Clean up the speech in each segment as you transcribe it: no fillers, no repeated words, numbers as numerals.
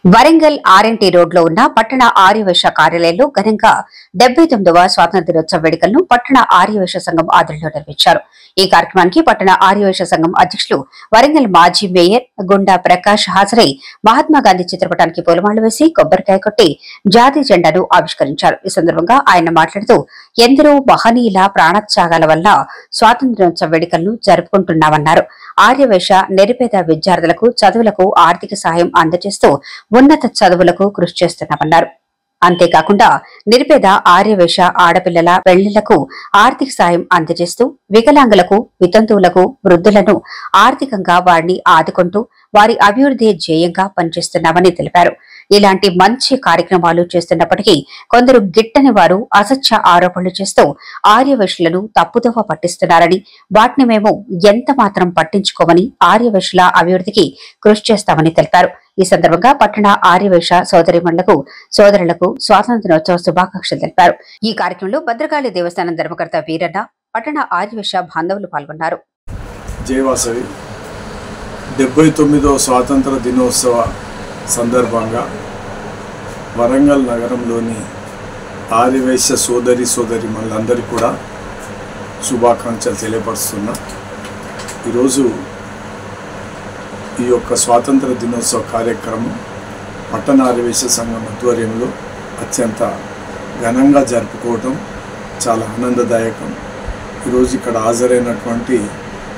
వరంగల్ ఆర్ఎన్టీ రోడ్లో ఉన్న పట్టణ ఆర్యవైశ్య కార్యాలయంలో ఘనంగా 79వ స్వాతంత్ర్య దినోత్సవ వేడుకలను పట్టణ ఆర్యవైశ్య సంఘం ఆధ్వర్యంలో నిర్వహించారు. ఈ కార్యక్రమానికి పట్టణ ఆర్యవైశ్య సంఘం అధ్యక్షులు వరంగల్ మాజీ మేయర్ గుండా ప్రకాష్ హాజరై మహాత్మాగాంధీ చిత్రపటానికి పూలమాలలు వేసి కొబ్బరికాయ కొట్టి జాతీయ జెండాను ఆవిష్కరించారు. ఈ సందర్భంగా ఆయన మాట్లాడుతూ ఎందరో మహనీయుల ప్రాణత్యాగాల వల్ల స్వాతంత్ర్య దినోత్సవ వేడుకలను జరుపుకుంటున్నామన్నారు. ఆర్యవైశ్య నిరుపేద విద్యార్థులకు చదువులకు ఆర్థిక సహాయం అందజేస్తూ ఉన్నత చదువులకు కృషి చేస్తున్నామన్నారు. అంతేకాకుండా నిరుపేద ఆర్యవైశ్య ఆడపిల్లల పెళ్లిళ్లకు ఆర్థిక సాయం అందజేస్తూ వికలాంగులకు వితంతువులకు వృద్ధులను ఆర్థికంగా వారిని ఆదుకుంటూ వారి అభివృద్ధి ధ్యేయంగా పనిచేస్తున్నామని తెలిపారు. ఇలాంటి మంచి కార్యక్రమాలు చేస్తున్నప్పటికీ కొందరు గిట్టని వారు అసత్య ఆరోపణలు చేస్తూ ఆర్యవైశ్యులను తప్పుదోవ పట్టిస్తున్నారని, వాటిని మేము ఎంత మాత్రం పట్టించుకోమని ఆర్యవైశ్యుల అభివృద్ధికి కృషి చేస్తామని తెలిపారు. ఈ సందర్భంగా పట్టణ ఆర్యవైశ్య సోదరిమణులకు సోదరులకు స్వాతంత్ర్య దినోత్సవ శుభాకాంక్షలు తెలిపారు. ఈ కార్యక్రమంలో భద్రకాళి దేవస్థానం ధర్మకర్త వీరన్న, పట్టణ ఆర్యవైశ్య బాంధవులు పాల్గొన్నారు. జయవాసవి 79వ స్వాతంత్ర దినోత్సవ సందర్భంగా వరంగల్ నగరంలోని ఆర్యవైశ్య సోదరిమణులందరికీ కూడా శుభాకాంక్షలు తెలియపరుస్తున్నా. ఈరోజు ఈ యొక్క స్వాతంత్ర దినోత్సవ కార్యక్రమం పట్టణ ఆర్యవైశ్య సంఘం ఆధ్వర్యంలో అత్యంత ఘనంగా జరుపుకోవటం చాలా ఆనందదాయకం. ఈరోజు ఇక్కడ హాజరైనటువంటి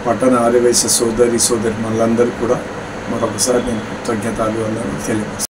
పట్టణ ఆర్యవైశ్య సోదరిమణులందరికీ కూడా మరొకసారి నేను కృతజ్ఞతలు తెలియపరుస్తున్నాను.